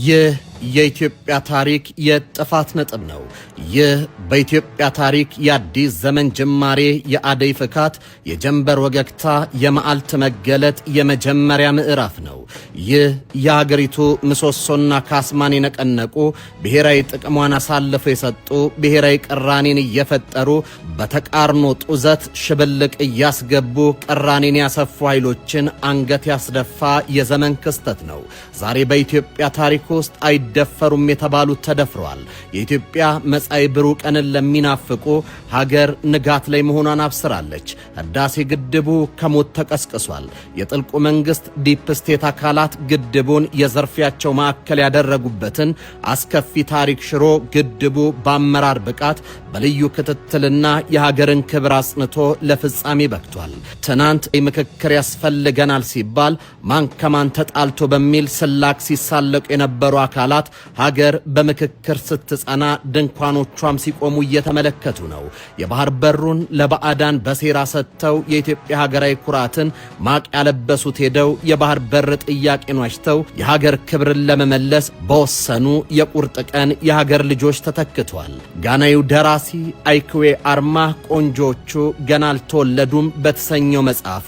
ይህ የኢትዮጵያ ታሪክ የጥፋት ነጥብ ነው። ይህ በኢትዮጵያ ታሪክ የአዲስ ዘመን ጅማሬ፣ የአደይ ፍካት፣ የጀንበር ወገግታ፣ የመዓልት መገለጥ የመጀመሪያ ምዕራፍ ነው። ይህ የሀገሪቱ ምሰሶና ካስማን የነቀነቁ፣ ብሔራዊ ጥቅሟን አሳልፈው የሰጡ፣ ብሔራዊ ቅራኔን እየፈጠሩ በተቃርኖ ጡዘት ሽብልቅ እያስገቡ ቅራኔን ያሰፉ ኃይሎችን አንገት ያስደፋ የዘመን ክስተት ነው። ዛሬ በኢትዮጵያ ታሪክ ውስጥ አይደፈሩም የተባሉት ተደፍረዋል። የኢትዮጵያ መጻኢ ብሩህ ቀንን ለሚናፍቁ ሀገር ንጋት ላይ መሆኗን አብስራለች። ህዳሴ ግድቡ ከሞት ተቀስቅሷል። የጥልቁ መንግስት ዲፕ ስቴት አካላት ግድቡን የዘርፊያቸው ማዕከል ያደረጉበትን አስከፊ ታሪክ ሽሮ ግድቡ በአመራር ብቃት በልዩ ክትትልና የሀገርን ክብር አጽንቶ ለፍጻሜ በቅቷል። ትናንት ምክክር ያስፈልገናል ሲባል ማን ከማን ተጣልቶ በሚል ስላክ ሲሳለቁ የነበሩ አካላት ሀገር በምክክር ስትጸና ድንኳኖቿም ሲቆሙ እየተመለከቱ ነው። የባህር በሩን ለባዕዳን በሴራ ሰጥተው የኢትዮጵያ ሀገራዊ ኩራትን ማቅ ያለበሱት ሄደው የባህር በር ጥያቄን ዋሽተው የሀገር ክብርን ለመመለስ በወሰኑ የቁርጥ ቀን የሀገር ልጆች ተተክቷል። ጋናዊው ደራሲ አይክዌ አርማ ቆንጆቹ ገና አልተወለዱም በተሰኘው መጽሐፉ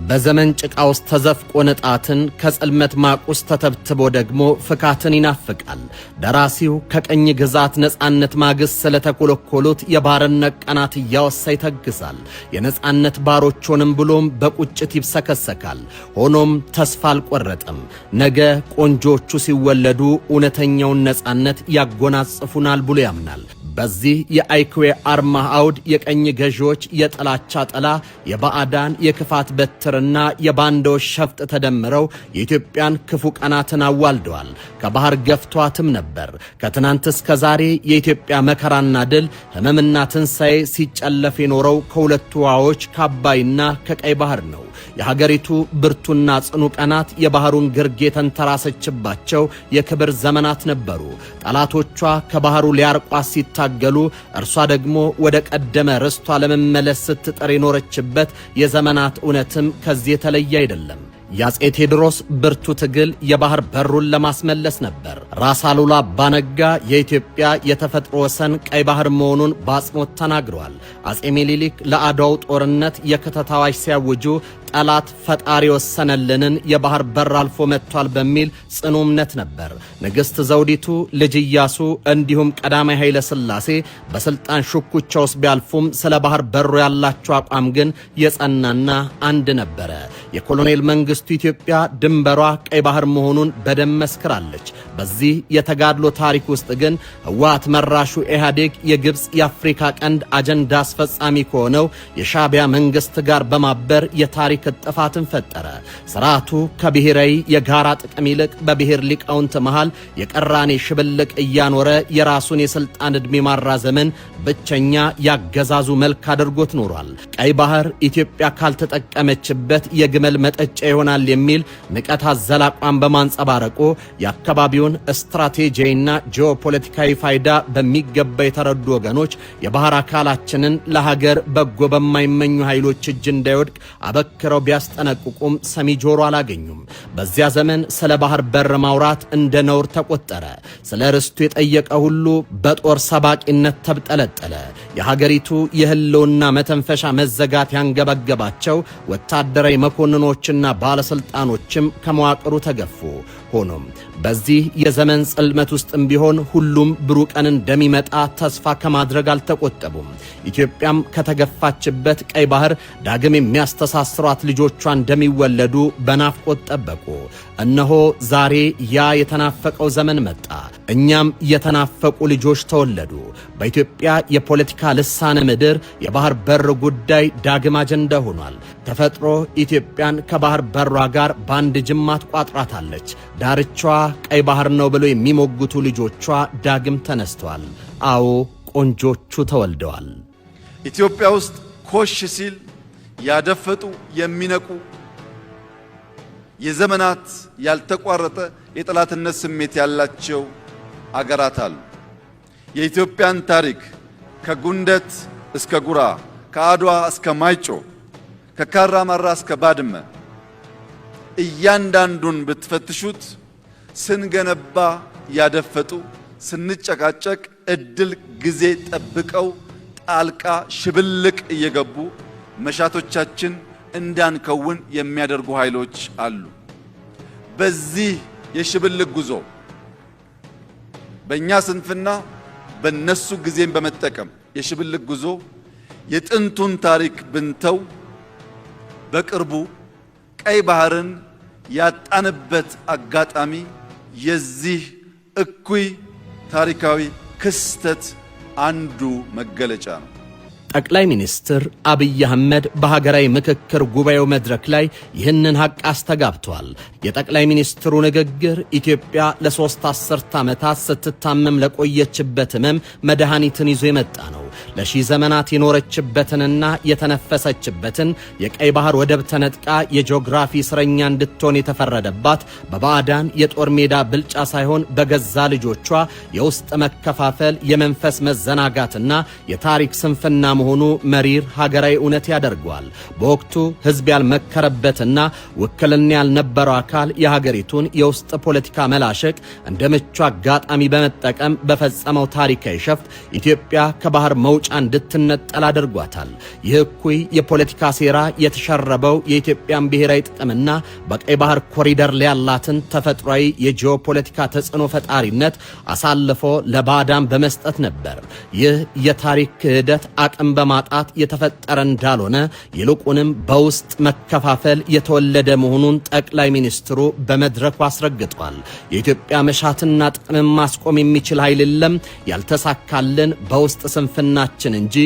በዘመን ጭቃ ውስጥ ተዘፍቆ ንጣትን ከጽልመት ማቅ ውስጥ ተተብትቦ ደግሞ ፍካትን ይናፍቃል። ደራሲው ከቀኝ ግዛት ነጻነት ማግስት ስለተኮለኮሉት የባርነት ቀናት እያወሳ ይተግሳል። የነጻነት ባሮቹንም ብሎም በቁጭት ይብሰከሰካል። ሆኖም ተስፋ አልቆረጠም። ነገ ቆንጆቹ ሲወለዱ እውነተኛውን ነጻነት ያጎናጽፉናል ብሎ ያምናል። በዚህ የአይክዌ አርማ አውድ የቀኝ ገዢዎች የጥላቻ ጥላ፣ የባዕዳን የክፋት በትርና የባንዳዎች ሸፍጥ ተደምረው የኢትዮጵያን ክፉ ቀናትን አዋልደዋል። ከባህር ገፍቷትም ነበር። ከትናንት እስከ ዛሬ የኢትዮጵያ መከራና ድል፣ ህመምና ትንሣኤ ሲጨለፍ የኖረው ከሁለቱ ውሃዎች ከአባይና ከቀይ ባህር ነው። የሀገሪቱ ብርቱና ጽኑ ቀናት የባህሩን ግርጌ ተንተራሰችባቸው የክብር ዘመናት ነበሩ። ጠላቶቿ ከባህሩ ሊያርቋት ሲታገሉ፣ እርሷ ደግሞ ወደ ቀደመ ርስቷ ለመመለስ ስትጥር የኖረችበት የዘመናት እውነትም ከዚህ የተለየ አይደለም። የአፄ ቴዎድሮስ ብርቱ ትግል የባህር በሩን ለማስመለስ ነበር። ራስ አሉላ አባ ነጋ የኢትዮጵያ የተፈጥሮ ወሰን ቀይ ባህር መሆኑን በአጽንኦት ተናግረዋል። አፄ ሚኒሊክ ለአድዋው ጦርነት የክተት አዋጅ ሲያውጁ ጠላት ፈጣሪ ወሰነልንን የባህር በር አልፎ መጥቷል በሚል ጽኑ እምነት ነበር። ንግሥት ዘውዲቱ፣ ልጅ ኢያሱ እንዲሁም ቀዳማዊ ኃይለ ሥላሴ በስልጣን ሹኩቻ ውስጥ ቢያልፉም ስለ ባህር በሩ ያላቸው አቋም ግን የጸናና አንድ ነበረ። የኮሎኔል መንግስቱ ኢትዮጵያ ድንበሯ ቀይ ባህር መሆኑን በደም መስክራለች። በዚህ የተጋድሎ ታሪክ ውስጥ ግን ህወሓት መራሹ ኢህአዴግ የግብፅ የአፍሪካ ቀንድ አጀንዳ አስፈጻሚ ከሆነው የሻዕቢያ መንግስት ጋር በማበር የታሪክ ጥፋትን ፈጠረ። ስርዓቱ ከብሔራዊ የጋራ ጥቅም ይልቅ በብሔር ሊቃውንት መሃል የቀራኔ ሽብልቅ እያኖረ የራሱን የስልጣን ዕድሜ ማራዘምን ብቸኛ ያገዛዙ መልክ አድርጎት ኖሯል። ቀይ ባህር ኢትዮጵያ ካልተጠቀመችበት የግመል መጠጫ ይሆናል የሚል ንቀት አዘል አቋም በማንጸባረቁ የአካባቢውን ስትራቴጂያዊና ጂኦፖለቲካዊ ፋይዳ በሚገባ የተረዱ ወገኖች የባህር አካላችንን ለሀገር በጎ በማይመኙ ኃይሎች እጅ እንዳይወድቅ አበክረው ቢያስጠነቅቁም ሰሚ ጆሮ አላገኙም። በዚያ ዘመን ስለ ባህር በር ማውራት እንደ ነውር ተቆጠረ። ስለ ርስቱ የጠየቀ ሁሉ በጦር ሰባቂነት ተብጠለጠለ። የሀገሪቱ የህልውና መተንፈሻ መዘጋት ያንገበገባቸው ወታደራዊ መኮንኖችና ባለስልጣኖችም ከመዋቅሩ ተገፉ። ሆኖም በዚህ የዘመን ጽልመት ውስጥም ቢሆን ሁሉም ብሩህ ቀን እንደሚመጣ ተስፋ ከማድረግ አልተቆጠቡም። ኢትዮጵያም ከተገፋችበት ቀይ ባህር ዳግም የሚያስተሳስሯት ልጆቿ እንደሚወለዱ በናፍቆት ጠበቁ። እነሆ ዛሬ ያ የተናፈቀው ዘመን መጣ። እኛም የተናፈቁ ልጆች ተወለዱ። በኢትዮጵያ የፖለቲካ ልሳነ ምድር የባህር በር ጉዳይ ዳግም አጀንዳ ሆኗል። ተፈጥሮ ኢትዮጵያን ከባህር በሯ ጋር በአንድ ጅማት ቋጥራታለች። ዳርቻዋ ቀይ ባህር ነው ብለው የሚሞግቱ ልጆቿ ዳግም ተነስተዋል። አዎ ቆንጆቹ ተወልደዋል። ኢትዮጵያ ውስጥ ኮሽ ሲል ያደፈጡ የሚነቁ የዘመናት ያልተቋረጠ የጠላትነት ስሜት ያላቸው አገራት አሉ። የኢትዮጵያን ታሪክ ከጉንደት እስከ ጉራ፣ ከአድዋ እስከ ማይጮ፣ ከካራማራ እስከ ባድመ እያንዳንዱን ብትፈትሹት ስንገነባ ያደፈጡ ስንጨቃጨቅ እድል ጊዜ ጠብቀው ጣልቃ ሽብልቅ እየገቡ መሻቶቻችን እንዳንከውን የሚያደርጉ ኃይሎች አሉ። በዚህ የሽብልቅ ጉዞ በእኛ ስንፍና በነሱ ጊዜን በመጠቀም የሽብልቅ ጉዞ የጥንቱን ታሪክ ብንተው በቅርቡ ቀይ ባህርን ያጣንበት አጋጣሚ የዚህ እኩይ ታሪካዊ ክስተት አንዱ መገለጫ ነው። ጠቅላይ ሚኒስትር አብይ አህመድ በሀገራዊ ምክክር ጉባኤው መድረክ ላይ ይህንን ሐቅ አስተጋብተዋል። የጠቅላይ ሚኒስትሩ ንግግር ኢትዮጵያ ለሶስት አስርት ዓመታት ስትታመም ለቆየችበት ሕመም መድኃኒትን ይዞ የመጣ ነው። ለሺህ ዘመናት የኖረችበትንና የተነፈሰችበትን የቀይ ባህር ወደብ ተነጥቃ የጂኦግራፊ እስረኛ እንድትሆን የተፈረደባት በባዕዳን የጦር ሜዳ ብልጫ ሳይሆን በገዛ ልጆቿ የውስጥ መከፋፈል፣ የመንፈስ መዘናጋትና የታሪክ ስንፍና መሆኑ መሪር ሀገራዊ እውነት ያደርገዋል። በወቅቱ ሕዝብ ያልመከረበትና ውክልና ያልነበረው አካል የሀገሪቱን የውስጥ ፖለቲካ መላሸቅ እንደ ምቹ አጋጣሚ በመጠቀም በፈጸመው ታሪካዊ ሸፍት ኢትዮጵያ ከባህር መውጫ እንድትነጠል አድርጓታል። ይህ እኩይ የፖለቲካ ሴራ የተሸረበው የኢትዮጵያን ብሔራዊ ጥቅምና በቀይ ባህር ኮሪደር ላይ ያላትን ተፈጥሯዊ የጂኦፖለቲካ ተጽዕኖ ፈጣሪነት አሳልፎ ለባዕዳን በመስጠት ነበር። ይህ የታሪክ ክህደት አቅም በማጣት የተፈጠረ እንዳልሆነ ይልቁንም በውስጥ መከፋፈል የተወለደ መሆኑን ጠቅላይ ሚኒስትሩ በመድረኩ አስረግጧል። የኢትዮጵያ መሻትና ጥቅምን ማስቆም የሚችል ኃይል የለም፣ ያልተሳካልን በውስጥ ስንፍናችን እንጂ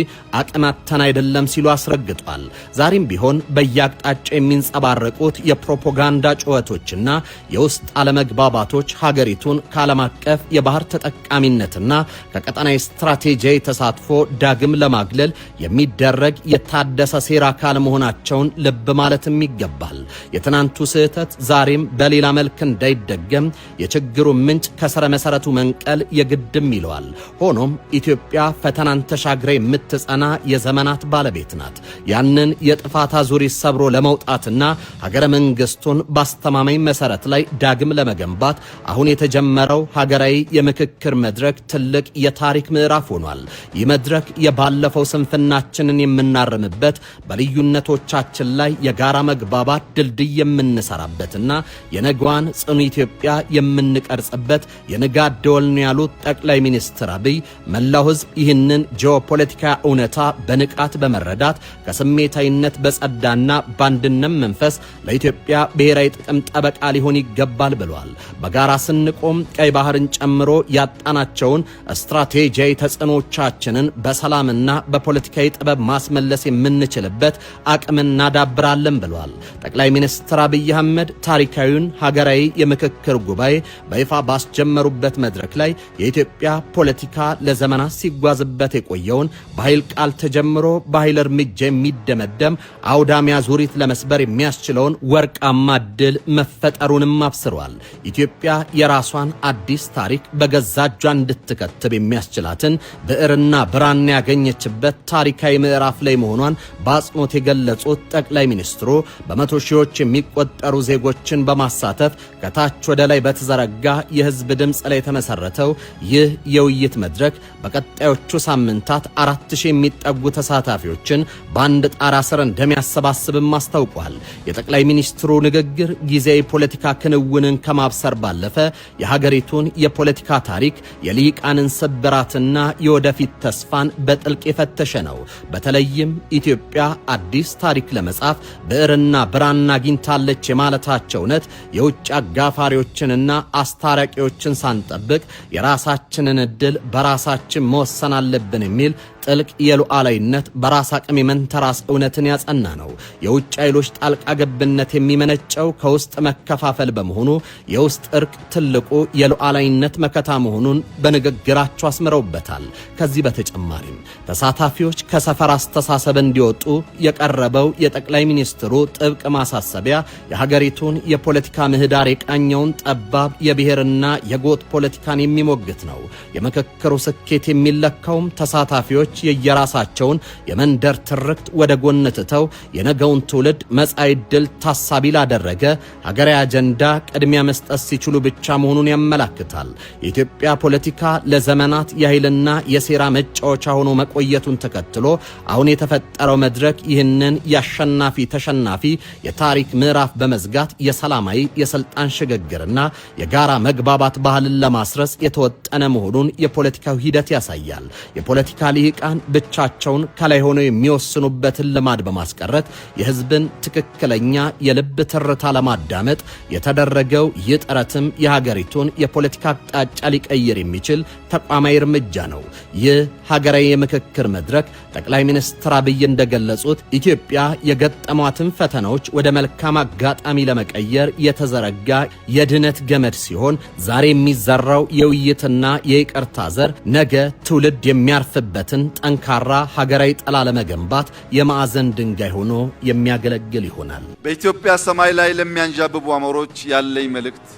አቅማተን አይደለም ሲሉ አስረግጧል። ዛሬም ቢሆን በየአቅጣጫው የሚንጸባረቁት የፕሮፓጋንዳ ጩኸቶችና የውስጥ አለመግባባቶች ሀገሪቱን ከዓለም አቀፍ የባህር ተጠቃሚነትና ከቀጠናዊ ስትራቴጂያዊ ተሳትፎ ዳግም ለማግለል የሚደረግ የታደሰ ሴራ አካል መሆናቸውን ልብ ማለትም ይገባል። የትናንቱ ስህተት ዛሬም በሌላ መልክ እንዳይደገም የችግሩ ምንጭ ከስረ መሰረቱ መንቀል የግድም ይለዋል። ሆኖም ኢትዮጵያ ፈተናን ተሻግራ የምትጸና የዘመናት ባለቤት ናት። ያንን የጥፋት አዙሪት ሰብሮ ለመውጣትና ሀገረ መንግስቱን ባስተማማኝ መሰረት ላይ ዳግም ለመገንባት አሁን የተጀመረው ሀገራዊ የምክክር መድረክ ትልቅ የታሪክ ምዕራፍ ሆኗል። ይህ መድረክ የባለፈው ስንፍናችንን የምናርምበት፣ በልዩነቶቻችን ላይ የጋራ መግባባት ድልድይ የምንሰራበትና የነገዋን ጽኑ ኢትዮጵያ የምንቀርጽበት የንጋት ደወል ነው ያሉት ጠቅላይ ሚኒስትር አብይ መላው ሕዝብ ይህንን ጂኦፖለቲካ እውነታ በንቃት በመረዳት ከስሜታዊነት በጸዳና በአንድነት መንፈስ ለኢትዮጵያ ብሔራዊ ጥቅም ጠበቃ ሊሆን ይገባል ብለዋል። በጋራ ስንቆም ቀይ ባህርን ጨምሮ ያጣናቸውን ስትራቴጂያዊ ተጽዕኖቻችንን በሰላምና በፖለቲካዊ ጥበብ ማስመለስ የምንችልበት አቅም እናዳብራለን ብለዋል። ጠቅላይ ሚኒስትር አብይ አህመድ ታሪካዊውን ሀገራዊ የምክክር ጉባኤ በይፋ ባስጀመሩበት መድረክ ላይ የኢትዮጵያ ፖለቲካ ለዘመናት ሲጓዝበት የቆየውን በኃይል ቃል ተጀምሮ በኃይል እርምጃ የሚደመደም አውዳሚ አዙሪት ለመስበር የሚያስችለውን ወርቃማ ዕድል መፈጠሩንም አብስሯል። ኢትዮጵያ የራሷን አዲስ ታሪክ በገዛ እጇ እንድትከትብ የሚያስችላትን ብዕርና ብራና ያገኘችበት ታሪካዊ ምዕራፍ ላይ መሆኗን በአጽንኦት የገለጹት ጠቅላይ ሚኒስትሩ በመቶ ሺዎች የሚቆጠሩ ዜጎችን በማሳተፍ ከታች ወደ ላይ በተዘረጋ የህዝብ ድምፅ ላይ የተመሰረተው ይህ የውይይት መድረክ በቀጣዮቹ ሳምንታት 4000 የሚጠጉ ተሳታፊዎችን በአንድ ጣራ ስር እንደሚያሰባስብም አስታውቋል። የጠቅላይ ሚኒስትሩ ንግግር ጊዜያዊ ፖለቲካ ክንውንን ከማብሰር ባለፈ የሀገሪቱን የፖለቲካ ታሪክ፣ የልሂቃንን ስብራትና የወደፊት ተስፋን በጥልቅ የፈተሸ ነው። በተለይም ኢትዮጵያ አዲስ ታሪክ ለመጻፍ ብዕርና ብራና አግኝታለች የማለታቸው እውነት የውጭ አጋፋሪዎችንና አስታራቂዎችን ሳንጠብቅ የራሳችንን ዕድል በራሳችን መወሰን አለብን የሚል ጥልቅ የሉዓላዊነት በራስ አቅም የመንተራስ እውነትን ያጸና ነው። የውጭ ኃይሎች ጣልቃ ገብነት የሚመነጨው ከውስጥ መከፋፈል በመሆኑ የውስጥ እርቅ ትልቁ የሉዓላዊነት መከታ መሆኑን በንግግራቸው አስምረውበታል። ከዚህ በተጨማሪም ተሳታፊዎች ከሰፈር አስተሳሰብ እንዲወጡ የቀረበው የጠቅላይ ሚኒስትሩ ጥብቅ ማሳሰቢያ የሀገሪቱን የፖለቲካ ምህዳር የቃኘውን ጠባብ የብሔርና የጎጥ ፖለቲካን የሚሞግት ነው። የምክክሩ ስኬት የሚለካውም ተሳታፊዎች የየራሳቸውን የመንደር ትርክት ወደ ጎን ትተው የነገውን ትውልድ መጻኢ ዕድል ታሳቢ ላደረገ ሀገራዊ አጀንዳ ቅድሚያ መስጠት ሲችሉ ብቻ መሆኑን ያመለክታል። የኢትዮጵያ ፖለቲካ ለዘመናት የኃይልና የሴራ መጫወቻ ሆኖ መቆየቱን ተከትሎ አሁን የተፈጠረው መድረክ ይህንን ያሸናፊ ተሸናፊ የታሪክ ምዕራፍ በመዝጋት የሰላማዊ የስልጣን ሽግግርና የጋራ መግባባት ባህልን ለማስረጽ የተወጠነ መሆኑን የፖለቲካው ሂደት ያሳያል። የፖለቲካ ልሂቃን ብቻቸውን ከላይ ሆነው የሚወስኑበትን ልማድ በማስቀረት የህዝብን ትክክለኛ የልብ ትርታ ለማዳመጥ የተደረገው ይህ ጥረትም የሀገሪቱን የፖለቲካ አቅጣጫ ሊቀይር የሚችል ተቋማዊ እርምጃ ነው። ይህ ሀገራዊ የምክክር መድረክ ጠቅላይ ሚኒስትር አብይ እንደገለጹት ኢትዮጵያ የገጠሟትን ፈተናዎች ወደ መልካም አጋጣሚ ለመቀየር የተዘረጋ የድነት ገመድ ሲሆን ዛሬ የሚዘራው የውይይትና የይቅርታ ዘር ነገ ትውልድ የሚያርፍበትን ጠንካራ ሀገራዊ ጥላ ለመገንባት የማዕዘን ድንጋይ ሆኖ የሚያገለግል ይሆናል። በኢትዮጵያ ሰማይ ላይ ለሚያንዣብቡ አሞሮች ያለኝ መልእክት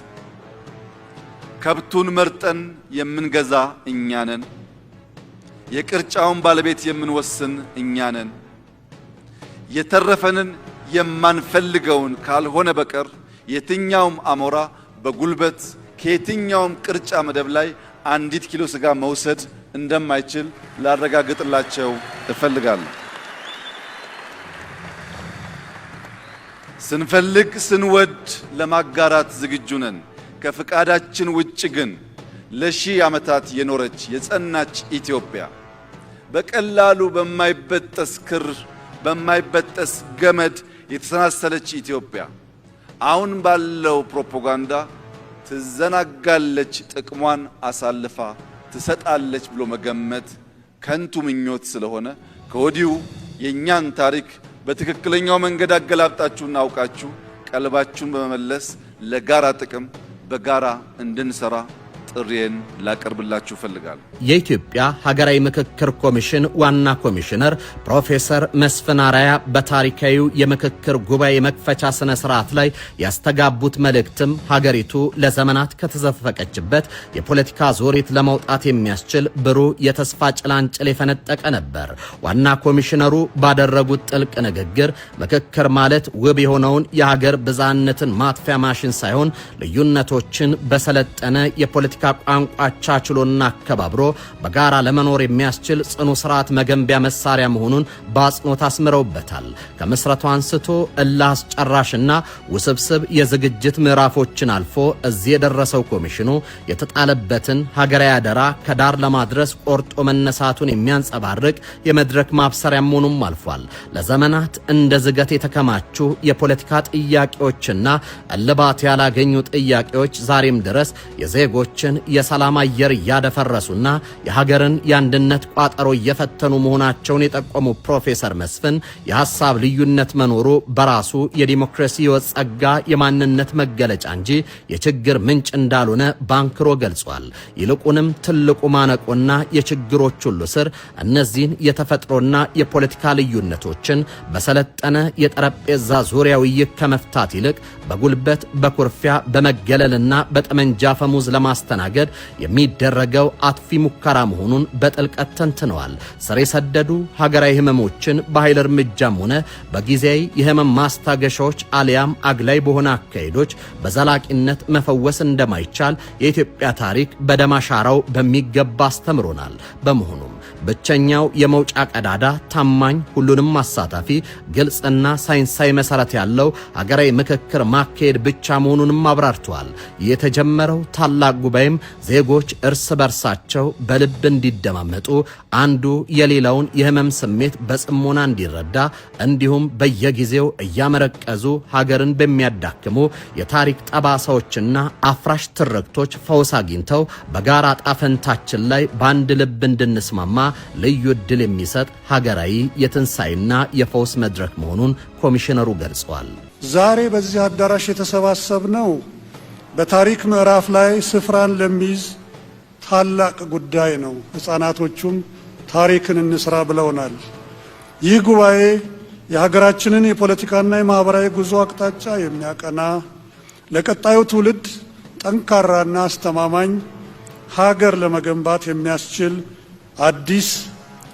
ከብቱን መርጠን የምንገዛ እኛ ነን። የቅርጫውን ባለቤት የምንወስን እኛ ነን። የተረፈንን የማንፈልገውን ካልሆነ በቀር የትኛውም አሞራ በጉልበት ከየትኛውም ቅርጫ መደብ ላይ አንዲት ኪሎ ስጋ መውሰድ እንደማይችል ላረጋግጥላቸው እፈልጋለሁ። ስንፈልግ ስንወድ ለማጋራት ዝግጁ ነን። ከፍቃዳችን ውጭ ግን ለሺህ ዓመታት የኖረች የጸናች ኢትዮጵያ በቀላሉ በማይበጠስ ክር በማይበጠስ ገመድ የተሰናሰለች ኢትዮጵያ አሁን ባለው ፕሮፓጋንዳ ትዘናጋለች፣ ጥቅሟን አሳልፋ ትሰጣለች ብሎ መገመት ከንቱ ምኞት ስለሆነ ከወዲሁ የኛን ታሪክ በትክክለኛው መንገድ አገላብጣችሁና አውቃችሁ ቀልባችሁን በመመለስ ለጋራ ጥቅም በጋራ እንድንሰራ ጥሪዬን ላቀርብላችሁ ፈልጋለሁ። የኢትዮጵያ ሀገራዊ ምክክር ኮሚሽን ዋና ኮሚሽነር ፕሮፌሰር መስፍን አርአያ በታሪካዊው የምክክር ጉባኤ መክፈቻ ስነ ስርዓት ላይ ያስተጋቡት መልእክትም ሀገሪቱ ለዘመናት ከተዘፈቀችበት የፖለቲካ ዞሪት ለመውጣት የሚያስችል ብሩህ የተስፋ ጭላንጭል የፈነጠቀ ነበር። ዋና ኮሚሽነሩ ባደረጉት ጥልቅ ንግግር ምክክር ማለት ውብ የሆነውን የሀገር ብዝሃነትን ማጥፊያ ማሽን ሳይሆን ልዩነቶችን በሰለጠነ የፖለቲካ ቋንቋ አቻችሎና አከባብሮ በጋራ ለመኖር የሚያስችል ጽኑ ስርዓት መገንቢያ መሳሪያ መሆኑን በአጽንኦት አስምረውበታል። ከምስረቱ አንስቶ እልህ አስጨራሽና ውስብስብ የዝግጅት ምዕራፎችን አልፎ እዚህ የደረሰው ኮሚሽኑ የተጣለበትን ሀገራዊ አደራ ከዳር ለማድረስ ቆርጦ መነሳቱን የሚያንጸባርቅ የመድረክ ማብሰሪያ መሆኑም አልፏል። ለዘመናት እንደ ዝገት የተከማቹ የፖለቲካ ጥያቄዎችና እልባት ያላገኙ ጥያቄዎች ዛሬም ድረስ የዜጎችን የሰላም አየር እያደፈረሱና የሀገርን የአንድነት ቋጠሮ እየፈተኑ መሆናቸውን የጠቆሙ ፕሮፌሰር መስፍን የሐሳብ ልዩነት መኖሩ በራሱ የዲሞክራሲ ሕይወት ጸጋ የማንነት መገለጫ እንጂ የችግር ምንጭ እንዳልሆነ ባንክሮ ገልጿል። ይልቁንም ትልቁ ማነቆና የችግሮች ሁሉ ስር እነዚህን የተፈጥሮና የፖለቲካ ልዩነቶችን በሰለጠነ የጠረጴዛ ዙሪያ ውይይት ከመፍታት ይልቅ በጉልበት በኩርፊያ በመገለልና በጠመንጃ ፈሙዝ ለማስተናገድ የሚደረገው አጥፊ ሙከራ መሆኑን በጥልቀት ተንትነዋል። ስር የሰደዱ ሀገራዊ ህመሞችን በኃይል እርምጃም ሆነ በጊዜያዊ የህመም ማስታገሻዎች አሊያም አግላይ በሆነ አካሄዶች በዘላቂነት መፈወስ እንደማይቻል የኢትዮጵያ ታሪክ በደም አሻራው በሚገባ አስተምሮናል። በመሆኑም ብቸኛው የመውጫ ቀዳዳ ታማኝ፣ ሁሉንም አሳታፊ፣ ግልጽና ሳይንሳዊ መሰረት ያለው ሀገራዊ ምክክር ማካሄድ ብቻ መሆኑንም አብራርተዋል። የተጀመረው ታላቅ ጉባኤም ዜጎች እርስ በርሳቸው በልብ እንዲደማመጡ፣ አንዱ የሌላውን የህመም ስሜት በጽሞና እንዲረዳ፣ እንዲሁም በየጊዜው እያመረቀዙ ሀገርን በሚያዳክሙ የታሪክ ጠባሳዎችና አፍራሽ ትርክቶች ፈውስ አግኝተው በጋራ ጣፈንታችን ላይ በአንድ ልብ እንድንስማማ ልዩ ዕድል የሚሰጥ ሀገራዊ የትንሳኤና የፈውስ መድረክ መሆኑን ኮሚሽነሩ ገልጸዋል። ዛሬ በዚህ አዳራሽ የተሰባሰብነው በታሪክ ምዕራፍ ላይ ስፍራን ለሚይዝ ታላቅ ጉዳይ ነው። ሕፃናቶቹም ታሪክን እንስራ ብለውናል። ይህ ጉባኤ የሀገራችንን የፖለቲካና የማህበራዊ ጉዞ አቅጣጫ የሚያቀና ለቀጣዩ ትውልድ ጠንካራና አስተማማኝ ሀገር ለመገንባት የሚያስችል አዲስ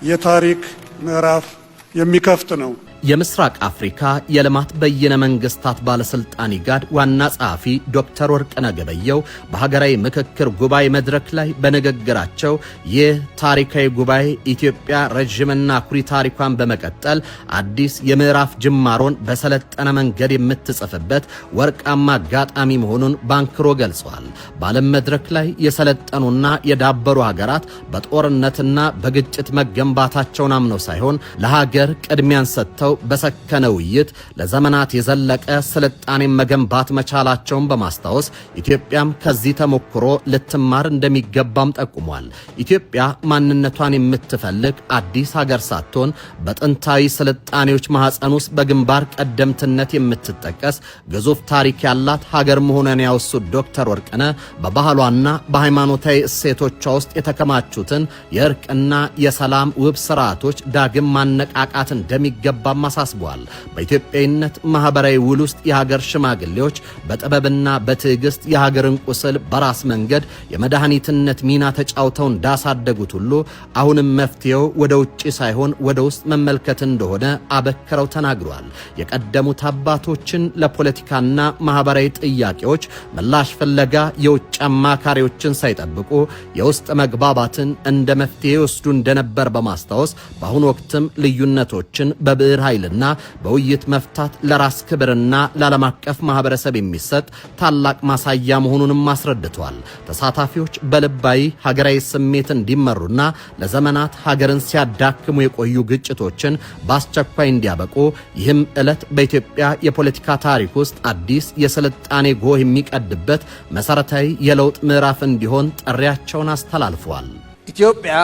የታሪክ ምዕራፍ የሚከፍት ነው። የምስራቅ አፍሪካ የልማት በይነ መንግስታት ባለስልጣን ኢጋድ ዋና ጸሐፊ ዶክተር ወርቅነህ ገበየሁ በሀገራዊ ምክክር ጉባኤ መድረክ ላይ በንግግራቸው ይህ ታሪካዊ ጉባኤ ኢትዮጵያ ረዥምና ኩሪ ታሪኳን በመቀጠል አዲስ የምዕራፍ ጅማሮን በሰለጠነ መንገድ የምትጽፍበት ወርቃማ አጋጣሚ መሆኑን ባንክሮ ገልጸዋል። በዓለም መድረክ ላይ የሰለጠኑና የዳበሩ ሀገራት በጦርነትና በግጭት መገንባታቸውን አምነው ሳይሆን ለሀገር ቅድሚያን ሰጥተው በሰከነ ውይይት ለዘመናት የዘለቀ ስልጣኔን መገንባት መቻላቸውን በማስታወስ ኢትዮጵያም ከዚህ ተሞክሮ ልትማር እንደሚገባም ጠቁሟል። ኢትዮጵያ ማንነቷን የምትፈልግ አዲስ ሀገር ሳትሆን በጥንታዊ ስልጣኔዎች ማህፀን ውስጥ በግንባር ቀደምትነት የምትጠቀስ ግዙፍ ታሪክ ያላት ሀገር መሆኗን ያወሱት ዶክተር ወርቅነህ በባህሏና በሃይማኖታዊ እሴቶቿ ውስጥ የተከማቹትን የእርቅና የሰላም ውብ ስርዓቶች ዳግም ማነቃቃት እንደሚገባ አሳስቧል። በኢትዮጵያዊነት ማህበራዊ ውል ውስጥ የሀገር ሽማግሌዎች በጥበብና በትዕግስት የሀገርን ቁስል በራስ መንገድ የመድኃኒትነት ሚና ተጫውተው እንዳሳደጉት ሁሉ አሁንም መፍትሄው ወደ ውጪ ሳይሆን ወደ ውስጥ መመልከት እንደሆነ አበክረው ተናግሯል። የቀደሙት አባቶችን ለፖለቲካና ማህበራዊ ጥያቄዎች ምላሽ ፍለጋ የውጭ አማካሪዎችን ሳይጠብቁ የውስጥ መግባባትን እንደ መፍትሄ ወስዱ እንደነበር በማስታወስ በአሁኑ ወቅትም ልዩነቶችን በብዕር ኃይልና በውይይት መፍታት ለራስ ክብርና ለዓለም አቀፍ ማህበረሰብ የሚሰጥ ታላቅ ማሳያ መሆኑንም አስረድቷል። ተሳታፊዎች በልባዊ ሀገራዊ ስሜት እንዲመሩና ለዘመናት ሀገርን ሲያዳክሙ የቆዩ ግጭቶችን በአስቸኳይ እንዲያበቁ ይህም ዕለት በኢትዮጵያ የፖለቲካ ታሪክ ውስጥ አዲስ የስልጣኔ ጎህ የሚቀድበት መሰረታዊ የለውጥ ምዕራፍ እንዲሆን ጥሪያቸውን አስተላልፈዋል። ኢትዮጵያ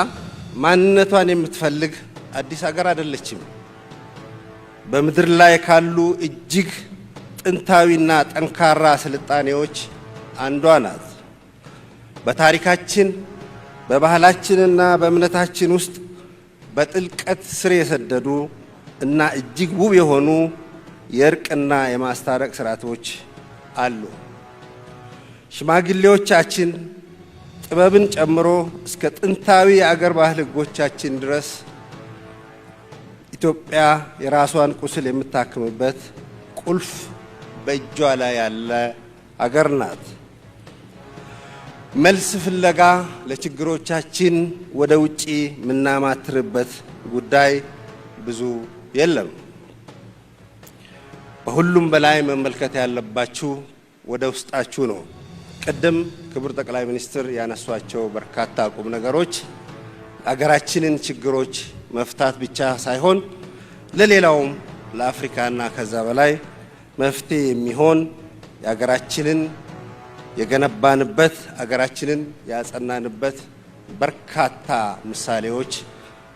ማንነቷን የምትፈልግ አዲስ ሀገር አይደለችም። በምድር ላይ ካሉ እጅግ ጥንታዊና ጠንካራ ስልጣኔዎች አንዷ ናት። በታሪካችን በባህላችንና በእምነታችን ውስጥ በጥልቀት ስር የሰደዱ እና እጅግ ውብ የሆኑ የእርቅና የማስታረቅ ስርዓቶች አሉ። ሽማግሌዎቻችን ጥበብን ጨምሮ እስከ ጥንታዊ የአገር ባህል ሕጎቻችን ድረስ ኢትዮጵያ የራሷን ቁስል የምታክምበት ቁልፍ በእጇ ላይ ያለ አገር ናት። መልስ ፍለጋ ለችግሮቻችን ወደ ውጪ የምናማትርበት ጉዳይ ብዙ የለም። በሁሉም በላይ መመልከት ያለባችሁ ወደ ውስጣችሁ ነው። ቅድም ክቡር ጠቅላይ ሚኒስትር ያነሷቸው በርካታ ቁም ነገሮች አገራችንን ችግሮች መፍታት ብቻ ሳይሆን ለሌላውም ለአፍሪካና ከዛ በላይ መፍትሄ የሚሆን የአገራችንን የገነባንበት አገራችንን ያጸናንበት በርካታ ምሳሌዎች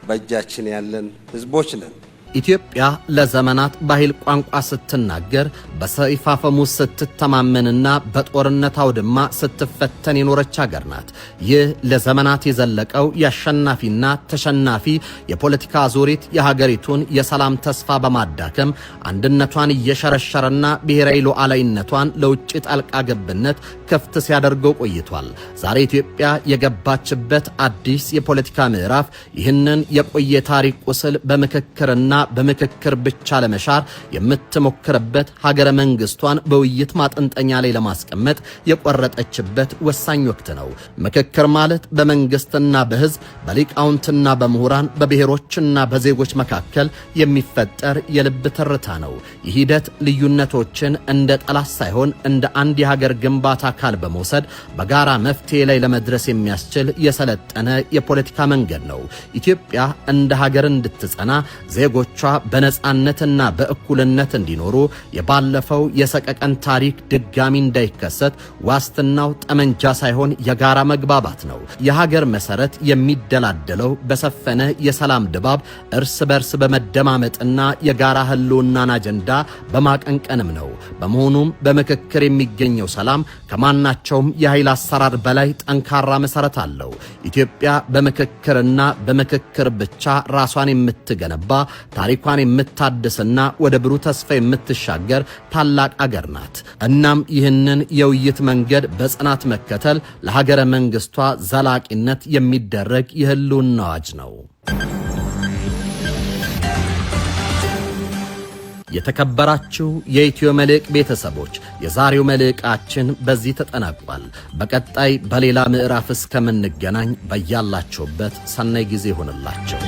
በእጃችን ያለን ህዝቦች ነን። ኢትዮጵያ ለዘመናት ባህል ቋንቋ ስትናገር በሰይፍ አፈሙዝ ስትተማመንና በጦርነት አውድማ ስትፈተን የኖረች ሀገር ናት። ይህ ለዘመናት የዘለቀው የአሸናፊና ተሸናፊ የፖለቲካ ዙሪት የሀገሪቱን የሰላም ተስፋ በማዳከም አንድነቷን እየሸረሸረና ብሔራዊ ሉዓላዊነቷን ለውጭ ጣልቃ ገብነት ክፍት ሲያደርገው ቆይቷል። ዛሬ ኢትዮጵያ የገባችበት አዲስ የፖለቲካ ምዕራፍ ይህንን የቆየ ታሪክ ቁስል በምክክርና በምክክር ብቻ ለመሻር የምትሞክርበት ሀገረ መንግስቷን በውይይት ማጠንጠኛ ላይ ለማስቀመጥ የቆረጠችበት ወሳኝ ወቅት ነው። ምክክር ማለት በመንግስትና በህዝብ በሊቃውንትና በምሁራን በብሔሮችና በዜጎች መካከል የሚፈጠር የልብ ትርታ ነው። ይህ ሂደት ልዩነቶችን እንደ ጠላት ሳይሆን እንደ አንድ የሀገር ግንባታ አካል በመውሰድ በጋራ መፍትሄ ላይ ለመድረስ የሚያስችል የሰለጠነ የፖለቲካ መንገድ ነው። ኢትዮጵያ እንደ ሀገር እንድትጸና ዜጎቿ በነጻነትና በእኩልነት እንዲኖሩ የባለፈው የሰቀቀን ታሪክ ድጋሚ እንዳይከሰት ዋስትናው ጠመንጃ ሳይሆን የጋራ መግባባት ነው። የሀገር መሰረት የሚደላደለው በሰፈነ የሰላም ድባብ እርስ በርስ በመደማመጥና የጋራ ህልውናን አጀንዳ በማቀንቀንም ነው። በመሆኑም በምክክር የሚገኘው ሰላም ከማናቸውም የኃይል አሰራር በላይ ጠንካራ መሰረት አለው። ኢትዮጵያ በምክክርና በምክክር ብቻ ራሷን የምትገነባ ታሪኳን የምታድስና ወደ ብሩህ ተስፋ የምትሻገር ታላቅ አገር ናት። እናም ይህንን የውይይት መንገድ በጽናት መከተል ለሀገረ መንግስቷ ዘላቂነት የሚደረግ የህልውና አዋጅ ነው። የተከበራችሁ የኢትዮ መልሕቅ ቤተሰቦች የዛሬው መልሕቃችን በዚህ ተጠናቋል። በቀጣይ በሌላ ምዕራፍ እስከምንገናኝ በያላችሁበት ሰናይ ጊዜ ይሆንላችሁ።